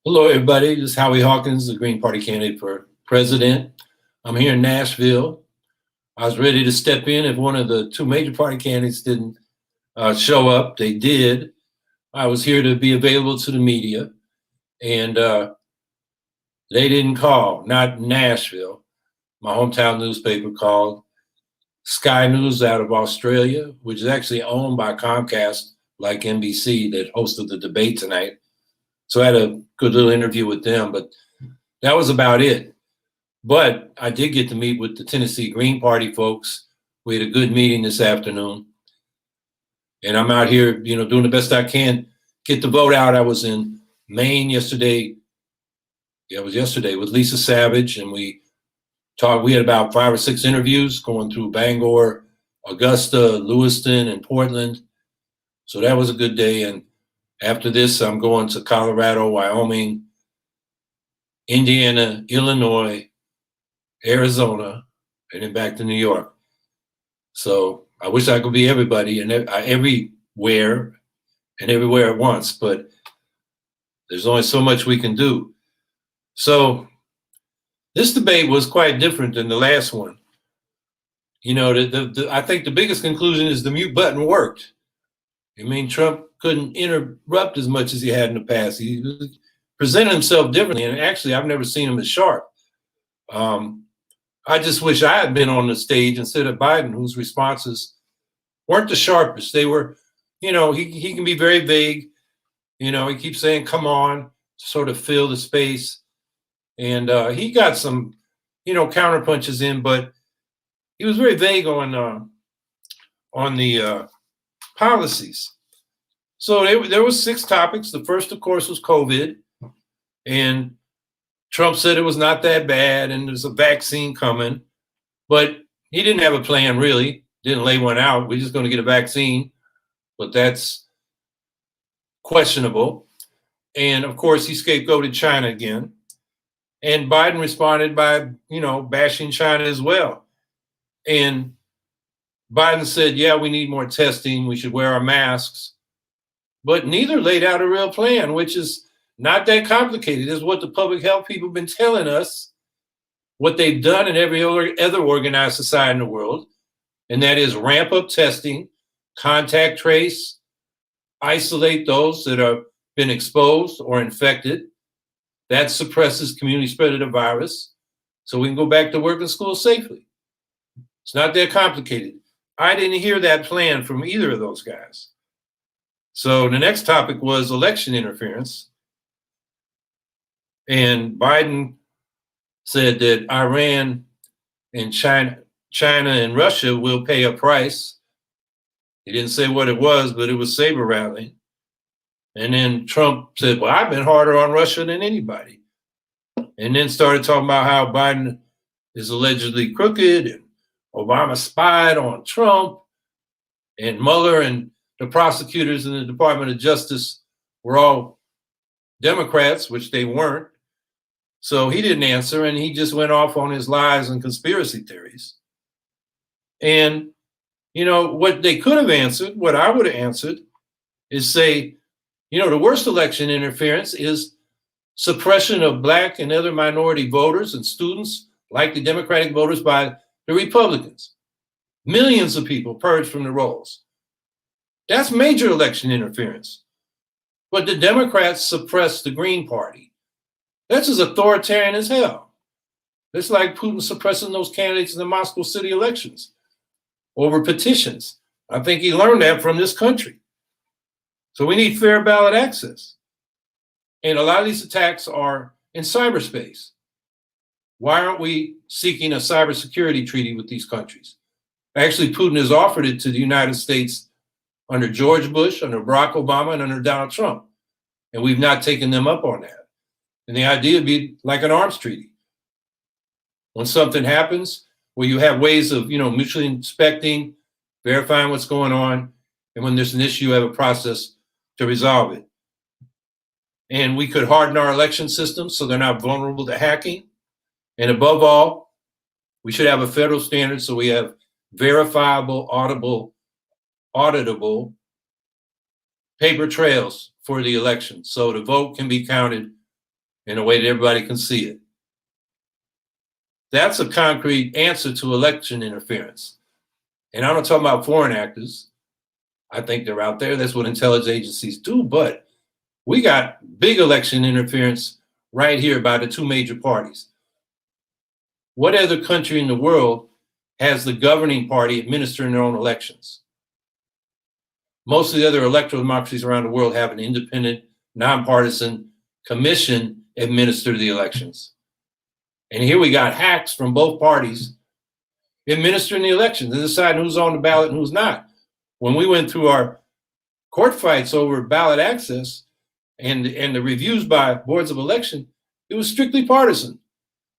Hello, everybody. This is Howie Hawkins, the Green Party candidate for president. I'm here in Nashville. I was ready to step in if one of the two major party candidates didn't show up. They did. I was here to be available to the media, and they didn't call, not Nashville. My hometown newspaper called. Sky News out of Australia, which is actually owned by Comcast, like NBC, that hosted the debate tonight. So I had a good little interview with them, but that was about it. But I did get to meet with the Tennessee Green Party folks. We had a good meeting this afternoon. And I'm out here, doing the best I can, get the vote out. I was in Maine yesterday. Yeah, it was yesterday with Lisa Savage, and we talked. We had about 5 or 6 interviews going through Bangor, Augusta, Lewiston, and Portland. So that was a good day. And after this, I'm going to Colorado, Wyoming, Indiana, Illinois, Arizona, and then back to New York. So I wish I could be everybody and everywhere and everywhere at once, but there's only so much we can do. So this debate was quite different than the last one. I think the biggest conclusion is the mute button worked. I mean, Trump couldn't interrupt as much as he had in the past. He presented himself differently, and actually, I've never seen him as sharp. I just wish I had been on the stage instead of Biden, whose responses weren't the sharpest. They were, he can be very vague. He keeps saying, come on, to sort of fill the space. And he got some, counter punches in, but he was very vague on the policies. So there was 6 topics. The first, of course, was COVID. And Trump said it was not that bad and there's a vaccine coming. But he didn't have a plan, really. Didn't lay one out. We're just going to get a vaccine. But that's questionable. And, of course, he scapegoated China again. And Biden responded by, bashing China as well. And Biden said, yeah, we need more testing. We should wear our masks. But neither laid out a real plan, which is not that complicated. It's what the public health people have been telling us, what they've done in every other organized society in the world. And that is ramp up testing, contact trace, isolate those that have been exposed or infected. That suppresses community spread of the virus. So we can go back to work and school safely. It's not that complicated. I didn't hear that plan from either of those guys. So the next topic was election interference. And Biden said that Iran and China and Russia will pay a price. He didn't say what it was, but it was saber rattling. And then Trump said, well, I've been harder on Russia than anybody. And then started talking about how Biden is allegedly crooked and Obama spied on Trump, and Mueller and the prosecutors in the Department of Justice were all Democrats, which they weren't. So he didn't answer, and he just went off on his lies and conspiracy theories. And, what they could have answered, what I would have answered, is say, the worst election interference is suppression of Black and other minority voters and students, like the Democratic voters, by the Republicans. Millions of people purged from the rolls. That's major election interference. But the Democrats suppressed the Green Party. That's as authoritarian as hell. It's like Putin suppressing those candidates in the Moscow city elections over petitions. I think he learned that from this country. So we need fair ballot access. And a lot of these attacks are in cyberspace. Why aren't we seeking a cybersecurity treaty with these countries? Actually, Putin has offered it to the United States under George Bush, under Barack Obama, and under Donald Trump. And we've not taken them up on that. And the idea would be like an arms treaty. When something happens, where you have ways of, mutually inspecting, verifying what's going on, and when there's an issue, you have a process to resolve it. And we could harden our election systems so they're not vulnerable to hacking. And above all, we should have a federal standard so we have verifiable, auditable paper trails for the election. So the vote can be counted in a way that everybody can see it. That's a concrete answer to election interference. And I'm not talking about foreign actors. I think they're out there. That's what intelligence agencies do. But we got big election interference right here by the two major parties. What other country in the world has the governing party administering their own elections? Most of the other electoral democracies around the world have an independent, nonpartisan commission administer the elections. And here we got hacks from both parties administering the elections and deciding who's on the ballot and who's not. When we went through our court fights over ballot access and the reviews by boards of election, it was strictly partisan.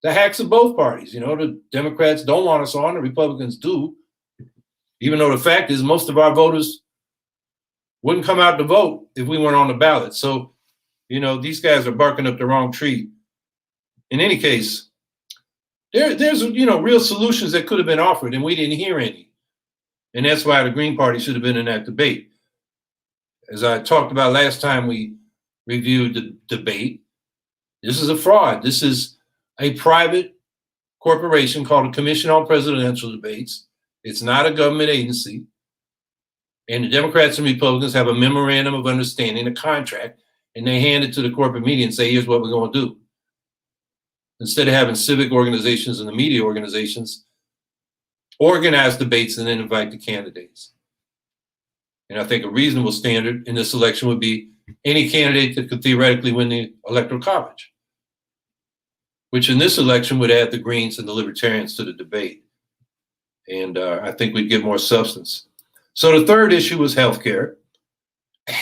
The hacks of both parties. You know, the Democrats don't want us on, the Republicans do, even though the fact is most of our voters wouldn't come out to vote if we weren't on the ballot. So, you know, these guys are barking up the wrong tree. In any case, there's real solutions that could have been offered, and we didn't hear any. And that's why the Green Party should have been in that debate. As I talked about last time we reviewed the debate, this is a fraud. This is a private corporation called a Commission on Presidential Debates. It's not a government agency. And the Democrats and Republicans have a memorandum of understanding, a contract, and they hand it to the corporate media and say, here's what we're going to do. Instead of having civic organizations and the media organizations organize debates and then invite the candidates. And I think a reasonable standard in this election would be any candidate that could theoretically win the Electoral College, which in this election would add the Greens and the Libertarians to the debate. And I think we'd get more substance. So the third issue was healthcare.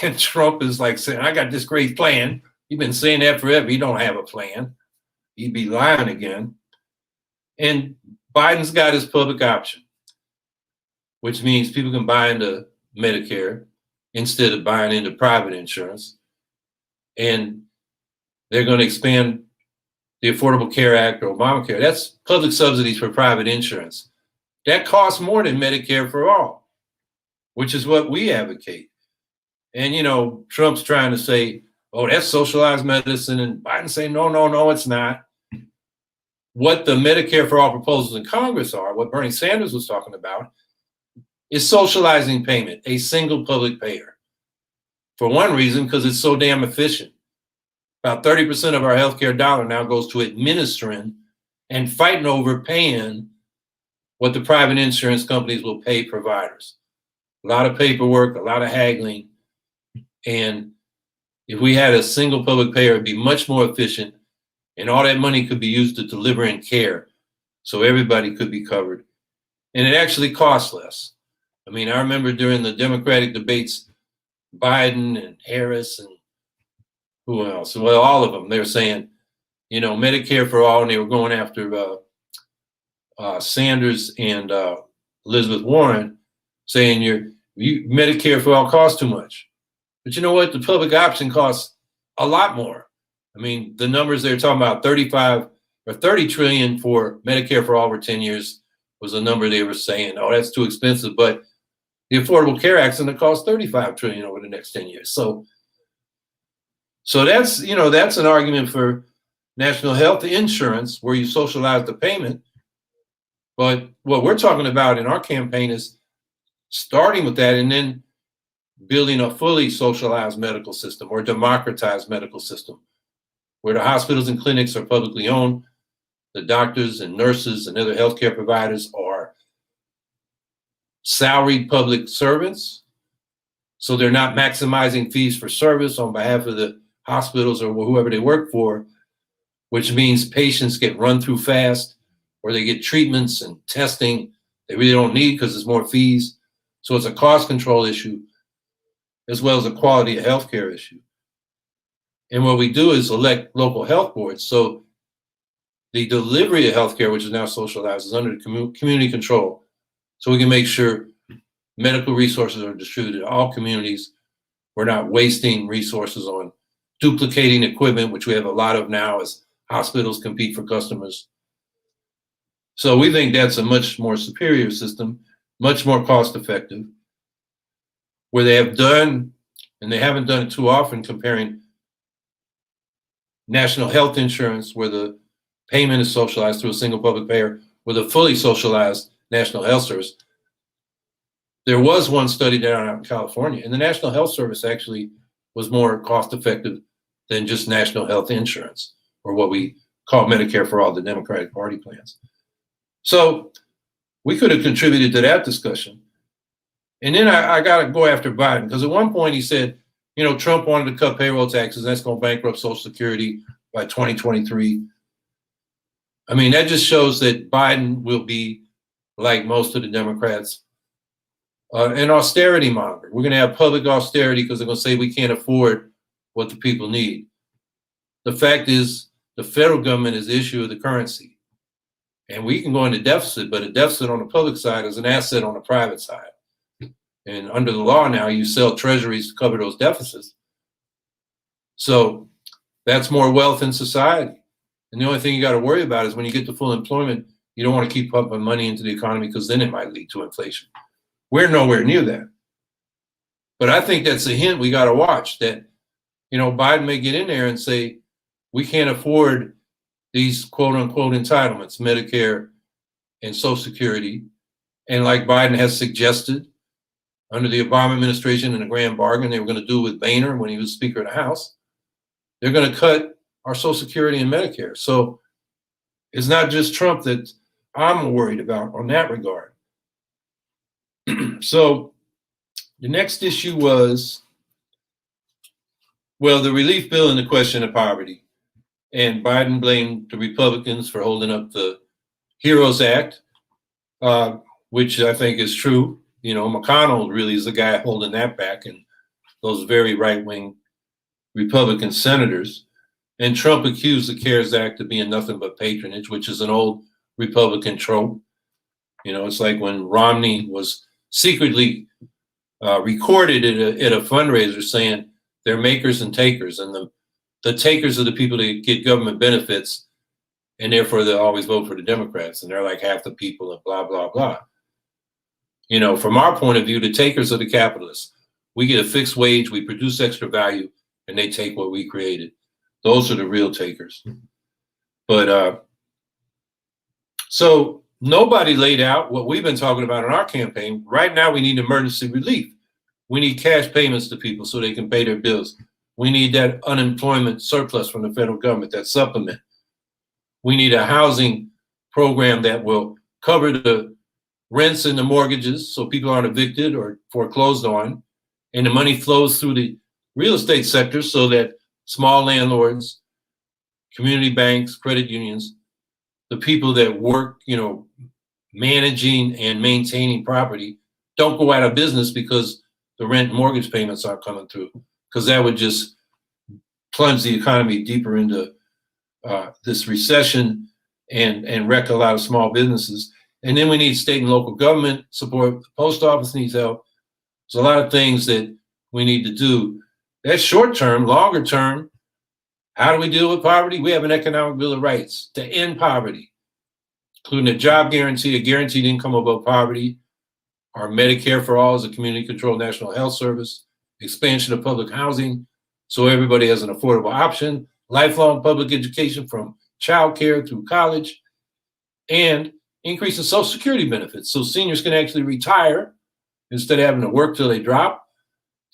And Trump is like saying, I got this great plan. You've been saying that forever. He don't have a plan. He'd be lying again. And Biden's got his public option, which means people can buy into Medicare instead of buying into private insurance. And they're going to expand the Affordable Care Act or Obamacare. That's public subsidies for private insurance. That costs more than Medicare for all, which is what we advocate. And, you know, Trump's trying to say, oh, that's socialized medicine. And Biden's saying, no, it's not. What the Medicare for all proposals in Congress are, what Bernie Sanders was talking about, is socializing payment, a single public payer. For one reason, because it's so damn efficient. About 30% of our healthcare dollar now goes to administering and fighting over paying what the private insurance companies will pay providers. A lot of paperwork, a lot of haggling. And if we had a single public payer, it'd be much more efficient. And all that money could be used to deliver in care. So everybody could be covered. And it actually costs less. I mean, I remember during the Democratic debates, Biden and Harris and who else? Well, all of them, they were saying, you know, Medicare for all, and they were going after Sanders and Elizabeth Warren, saying Medicare for all costs too much. But you know what? The public option costs a lot more. I mean, the numbers they're talking about, 35 or 30 trillion for Medicare for all over 10 years was a number they were saying, oh, that's too expensive. But the Affordable Care Act's going to cost 35 trillion over the next 10 years. So that's, you know, that's an argument for national health insurance where you socialize the payment. But what we're talking about in our campaign is starting with that and then building a fully socialized medical system or democratized medical system where the hospitals and clinics are publicly owned. The doctors and nurses and other healthcare providers are salaried public servants. So they're not maximizing fees for service on behalf of the hospitals or whoever they work for, which means patients get run through fast or they get treatments and testing they really don't need because there's more fees. So it's a cost control issue as well as a quality of healthcare issue. And what we do is elect local health boards. So the delivery of healthcare, which is now socialized, is under community control. So we can make sure medical resources are distributed to all communities. We're not wasting resources on duplicating equipment, which we have a lot of now as hospitals compete for customers. So we think that's a much more superior system, much more cost effective, where they have done, and they haven't done it too often, comparing national health insurance, where the payment is socialized through a single public payer, with a fully socialized national health service. There was one study down out in California, and the National Health Service actually was more cost effective than just national health insurance, or what we call Medicare for all, the Democratic Party plans. So we could have contributed to that discussion. And then I got to go after Biden, because at one point he said, you know, Trump wanted to cut payroll taxes, and that's going to bankrupt Social Security by 2023. I mean, that just shows that Biden will be, like most of the Democrats, an austerity monger. We're going to have public austerity because they're going to say we can't afford what the people need. The fact is, the federal government is the issue of the currency. And we can go into deficit, but a deficit on the public side is an asset on the private side. And under the law now, you sell treasuries to cover those deficits. So that's more wealth in society. And the only thing you got to worry about is when you get to full employment, you don't want to keep pumping money into the economy, because then it might lead to inflation. We're nowhere near that. But I think that's a hint we got to watch, that, you know, Biden may get in there and say, we can't afford these quote unquote entitlements, Medicare and Social Security. And like Biden has suggested under the Obama administration in a grand bargain, they were going to do with Boehner when he was Speaker of the House. They're going to cut our Social Security and Medicare. So it's not just Trump that I'm worried about on that regard. So the next issue was, well, the relief bill and the question of poverty. And Biden blamed the Republicans for holding up the HEROES Act, which I think is true. You know, McConnell really is the guy holding that back, and those very right-wing Republican senators. And Trump accused the CARES Act of being nothing but patronage, which is an old Republican trope. You know, it's like when Romney was secretly recorded at a fundraiser saying they're makers and takers, and the takers are the people that get government benefits, and therefore they'll always vote for the Democrats, and they're like half the people and blah, blah, blah. You know, from our point of view, the takers are the capitalists. We get a fixed wage, we produce extra value, and they take what we created. Those are the real takers. But so nobody laid out what we've been talking about in our campaign. Right now, we need emergency relief. We need cash payments to people so they can pay their bills. We need that unemployment surplus from the federal government, that supplement. We need a housing program that will cover the rents and the mortgages so people aren't evicted or foreclosed on. And the money flows through the real estate sector so that small landlords, community banks, credit unions, the people that work, you know, managing and maintaining property don't go out of business because the rent and mortgage payments aren't coming through, because that would just plunge the economy deeper into this recession and wreck a lot of small businesses. And then we need state and local government support. The post office needs help. There's a lot of things that we need to do. That's short term. Longer term, how do we deal with poverty? We have an economic bill of rights to end poverty, including a job guarantee, a guaranteed income above poverty, our Medicare for all as a community-controlled national health service, expansion of public housing so everybody has an affordable option, lifelong public education from childcare through college, and increase in Social Security benefits so seniors can actually retire instead of having to work till they drop,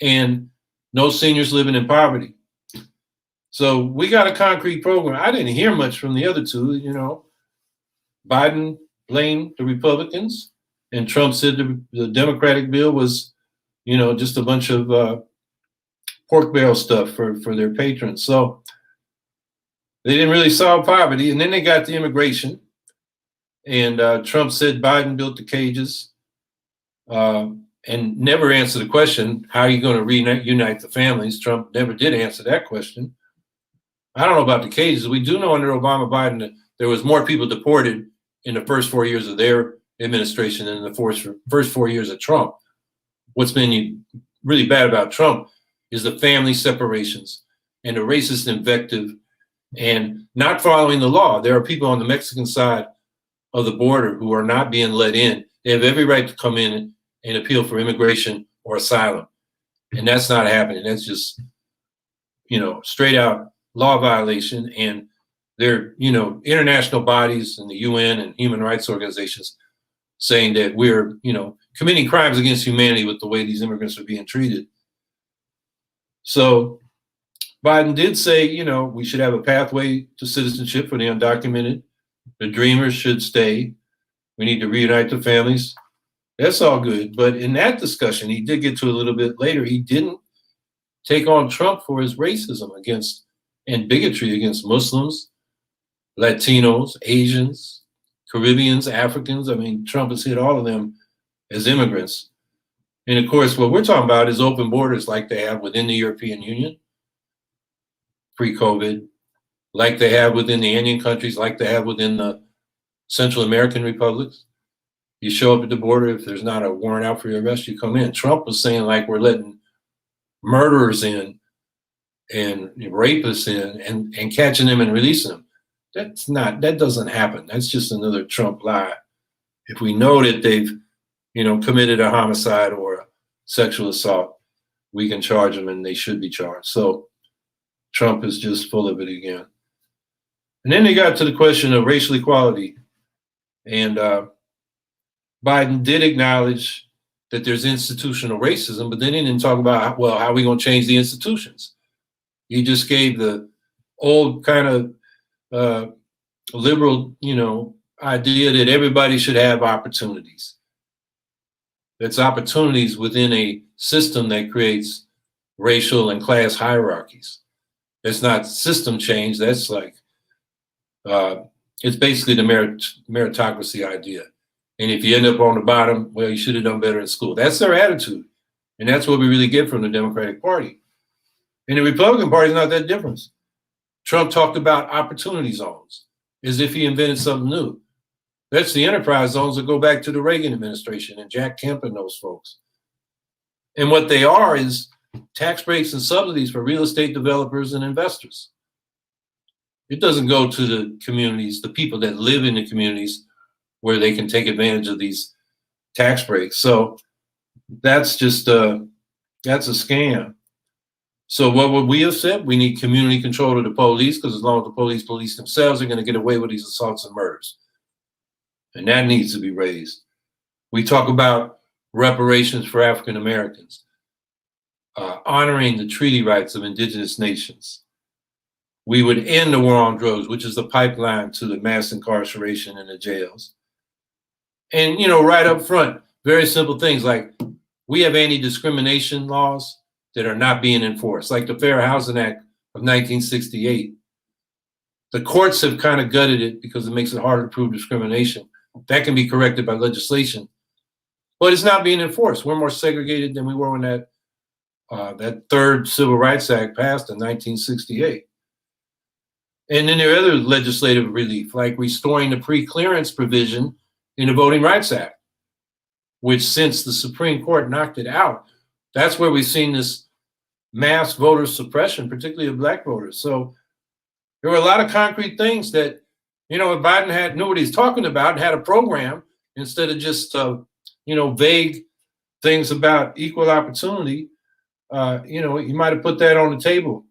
and no seniors living in poverty. So we got a concrete program. I didn't hear much from the other two. You know, Biden blamed the Republicans, and Trump said the Democratic bill was, you know, just a bunch of pork barrel stuff for their patrons. So they didn't really solve poverty. And then they got the immigration. And Trump said Biden built the cages and never answered the question, how are you going to reunite the families? Trump never did answer that question. I don't know about the cages. We do know under Obama Biden that there was more people deported in the first 4 years of their administration than in the first 4 years of Trump. What's been really bad about Trump is the family separations and the racist invective and not following the law. There are people on the Mexican side of the border who are not being let in. They have every right to come in and appeal for immigration or asylum. And that's not happening. That's just, you know, straight out law violation, and there, international bodies and the UN and human rights organizations saying that we're, committing crimes against humanity with the way these immigrants are being treated. So Biden did say, we should have a pathway to citizenship for the undocumented. The dreamers should stay. We need to reunite the families. That's all good. But in that discussion, he did get to a little bit later, he didn't take on Trump for his racism against and bigotry against Muslims, Latinos, Asians, Caribbeans, Africans. I mean, Trump has hit all of them as immigrants. And of course, what we're talking about is open borders like they have within the European Union pre-COVID, like they have within the Andean countries, like they have within the Central American republics. You show up at the border, if there's not a warrant out for your arrest, you come in. Trump was saying like we're letting murderers in and rapists in and catching them and releasing them. That doesn't happen. That's just another Trump lie. If we know that they've, committed a homicide or a sexual assault, we can charge them and they should be charged. So Trump is just full of it again. And then they got to the question of racial equality. And Biden did acknowledge that there's institutional racism, but then he didn't talk about, well, how are we going to change the institutions? He just gave the old kind of liberal, idea that everybody should have opportunities. That's opportunities within a system that creates racial and class hierarchies. That's not system change. That's like, it's basically the meritocracy idea. And if you end up on the bottom, well, you should have done better in school. That's their attitude. And that's what we really get from the Democratic Party. And the Republican Party is not that different. Trump talked about opportunity zones as if he invented something new. That's the enterprise zones that go back to the Reagan administration and Jack Kemp and those folks. And what they are is tax breaks and subsidies for real estate developers and investors. It doesn't go to the communities, the people that live in the communities where they can take advantage of these tax breaks. So that's just that's a scam. So what would we have said? We need community control of the police, because as long as the police police themselves, they're going to get away with these assaults and murders. And that needs to be raised. We talk about reparations for African Americans, honoring the treaty rights of indigenous nations. We would end the war on drugs, which is the pipeline to the mass incarceration in the jails. And, right up front, very simple things like we have anti-discrimination laws that are not being enforced, like the Fair Housing Act of 1968. The courts have kind of gutted it because it makes it harder to prove discrimination. That can be corrected by legislation, but it's not being enforced. We're more segregated than we were when that third Civil Rights Act passed in 1968. And then there are other legislative relief, like restoring the pre-clearance provision in the Voting Rights Act, which since the Supreme Court knocked it out, that's where we've seen this mass voter suppression, particularly of Black voters. So there were a lot of concrete things that, if Biden knew what he's talking about, had a program instead of just, vague things about equal opportunity, he might have put that on the table.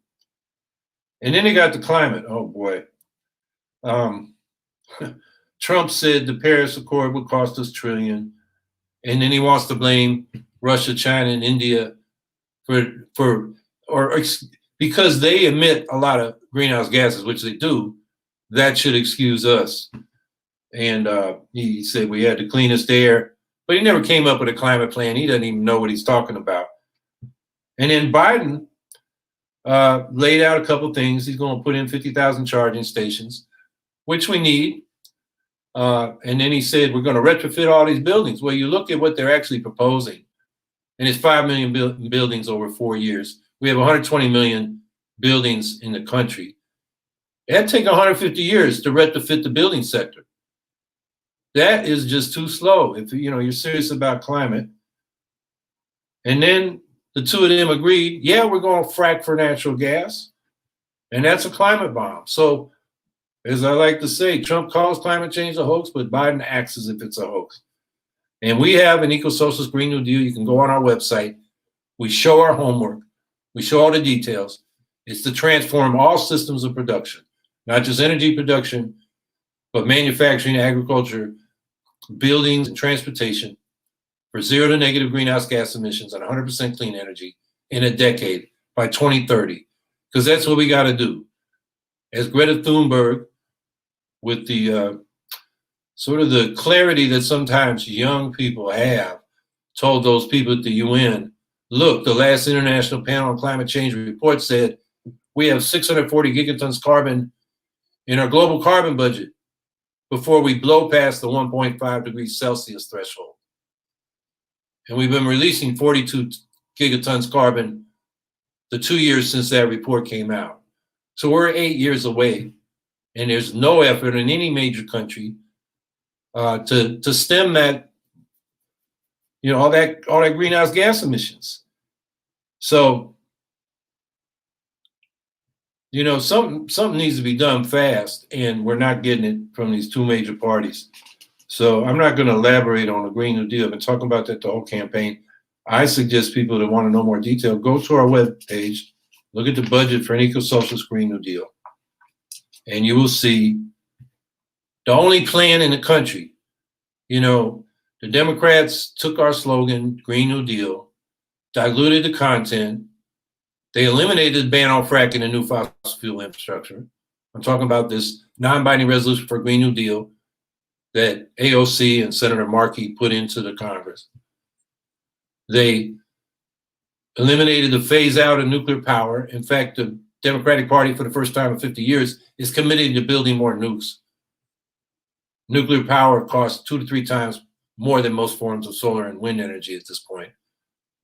And then they got the climate. Oh, boy. Trump said the Paris Accord would cost us $1 trillion. And then he wants to blame Russia, China, and India because they emit a lot of greenhouse gases, which they do. That should excuse us. And he said we had the cleanest air, but he never came up with a climate plan. He doesn't even know what he's talking about. And then Biden laid out a couple of things. He's going to put in 50,000 charging stations, which we need. And then he said, we're going to retrofit all these buildings. Well, you look at what they're actually proposing, and it's 5 million buildings over 4 years. We have 120 million buildings in the country. It'd take 150 years to retrofit the building sector. That is just too slow if you're serious about climate. And then the two of them agreed, yeah, we're going to frack for natural gas, and that's a climate bomb. So, as I like to say, Trump calls climate change a hoax, but Biden acts as if it's a hoax. And we have an Eco-Socialist Green New Deal. You can go on our website. We show our homework. We show all the details. It's to transform all systems of production, not just energy production, but manufacturing, agriculture, buildings, and transportation for zero to negative greenhouse gas emissions and 100% clean energy in a decade by 2030. Because that's what we got to do. As Greta Thunberg, with the sort of the clarity that sometimes young people have, told those people at the UN, look, the last International Panel on Climate Change report said we have 640 gigatons carbon in our global carbon budget before we blow past the 1.5 degrees Celsius threshold. And we've been releasing 42 gigatons carbon the 2 years since that report came out. So we're 8 years away, and there's no effort in any major country to stem that, all that greenhouse gas emissions. So, something needs to be done fast, and we're not getting it from these two major parties. So I'm not going to elaborate on the Green New Deal. I've been talking about that the whole campaign. I suggest people that want to know more detail, go to our webpage, look at the budget for an eco-socialist Green New Deal, and you will see the only plan in the country. The Democrats took our slogan, Green New Deal, diluted the content. They eliminated the ban on fracking and new fossil fuel infrastructure. I'm talking about this non-binding resolution for Green New Deal that AOC and Senator Markey put into the Congress. They eliminated the phase out of nuclear power. In fact, the Democratic Party, for the first time in 50 years, is committed to building more nukes. Nuclear power costs 2 to 3 times more than most forms of solar and wind energy at this point.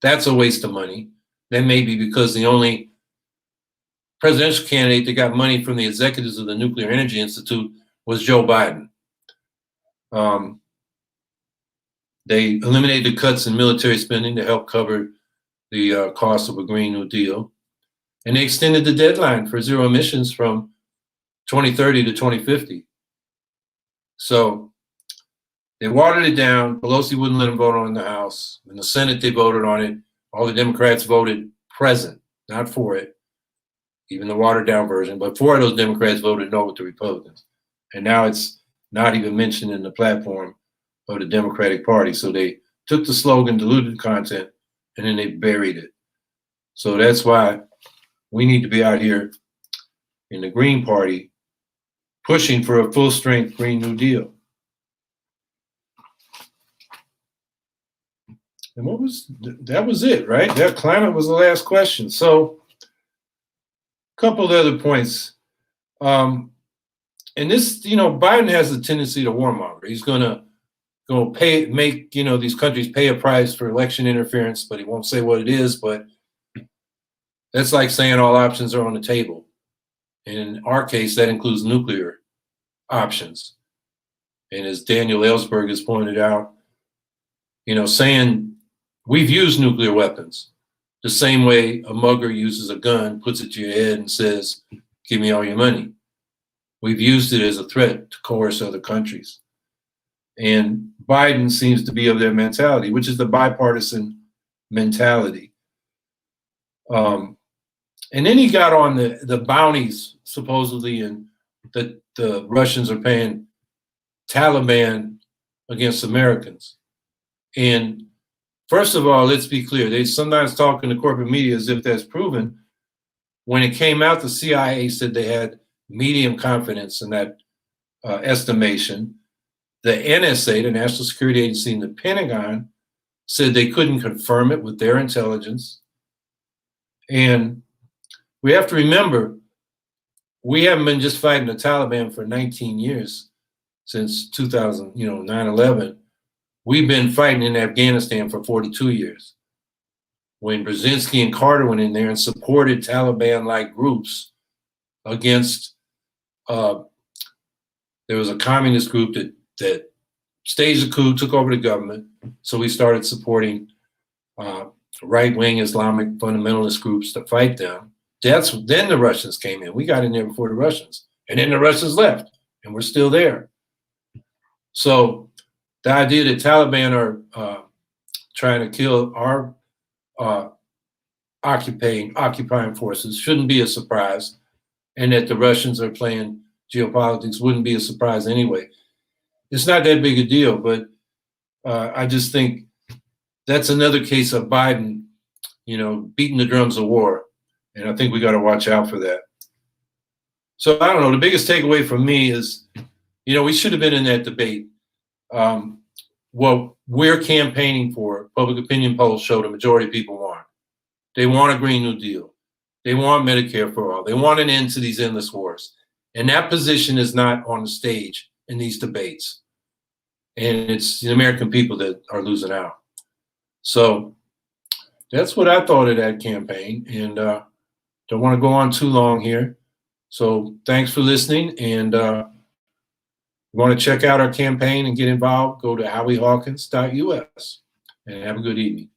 That's a waste of money. That may be because the only presidential candidate that got money from the executives of the Nuclear Energy Institute was Joe Biden. They eliminated the cuts in military spending to help cover the cost of a Green New Deal. And they extended the deadline for zero emissions from 2030 to 2050. So they watered it down. Pelosi wouldn't let them vote on it in the House. In the Senate, they voted on it. All the Democrats voted present, not for it, even the watered down version. But 4 of those Democrats voted no with the Republicans. And now it's not even mentioned in the platform of the Democratic Party. So they took the slogan, diluted the content, and then they buried it. So that's why we need to be out here in the Green Party pushing for a full-strength Green New Deal. And that was it, right? That climate was the last question. So a couple of other points. And this, Biden has a tendency to warmonger. He's going to make these countries pay a price for election interference, but he won't say what it is. But that's like saying all options are on the table. And in our case, that includes nuclear options. And as Daniel Ellsberg has pointed out, saying we've used nuclear weapons the same way a mugger uses a gun, puts it to your head and says, give me all your money. We've used it as a threat to coerce other countries. And Biden seems to be of their mentality, which is the bipartisan mentality. And then he got on the bounties, supposedly, and that the Russians are paying Taliban against Americans. And first of all, let's be clear. They sometimes talk in the corporate media as if that's proven. When it came out, the CIA said they had medium confidence in that estimation. The NSA, the National Security Agency, and the Pentagon said they couldn't confirm it with their intelligence. And we have to remember, we haven't been just fighting the Taliban for 19 years since 2000, 9/11. We've been fighting in Afghanistan for 42 years. When Brzezinski and Carter went in there and supported Taliban-like groups against, there was a communist group that staged a coup, took over the government. So we started supporting right-wing Islamic fundamentalist groups to fight them. Then the Russians came in. We got in there before the Russians. And then the Russians left, and we're still there. So the idea that Taliban are trying to kill our occupying forces shouldn't be a surprise, and that the Russians are playing geopolitics wouldn't be a surprise anyway. It's not that big a deal, but I just think that's another case of Biden, beating the drums of war, and I think we got to watch out for that. So I don't know. The biggest takeaway from me is, we should have been in that debate. What we're campaigning for, public opinion polls show the majority of people want. They want a Green New Deal. They want Medicare for all. They want an end to these endless wars. And that position is not on the stage in these debates. And it's the American people that are losing out. So that's what I thought of that campaign. And don't want to go on too long here. So thanks for listening. And if you want to check out our campaign and get involved, go to howiehawkins.us. And have a good evening.